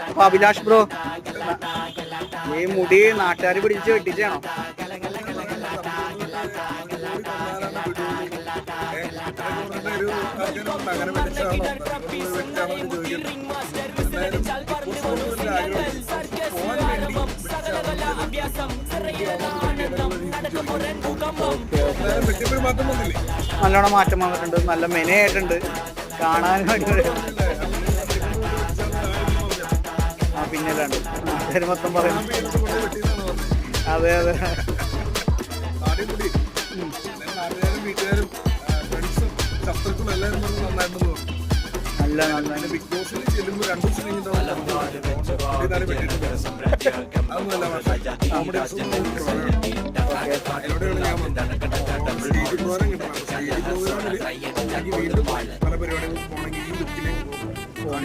അപ്പൊ അഭിലാഷ് ബ്രോ, ഈ മുടി നാട്ടുകാർ പിടിച്ച് വെട്ടിച്ചാണോ? നല്ലോണം മാറ്റം വന്നിട്ടുണ്ട്, നല്ല മെനയായിട്ടുണ്ട്, കാണാൻ വേണ്ടി. ആ പിന്നല്ലാണ്ട് നാട്ടുകാർ മൊത്തം പറയുന്നു. അതെ അതെ. നല്ല നന്നായി ബിഗ് ബോസിൽ ചെല്ലുമ്പോൾ 2 ദിവസം കഴിഞ്ഞിട്ട് പല പരിപാടികളും പോകണമെങ്കിൽ ഈ ലുക്കിലേക്ക് പോകാൻ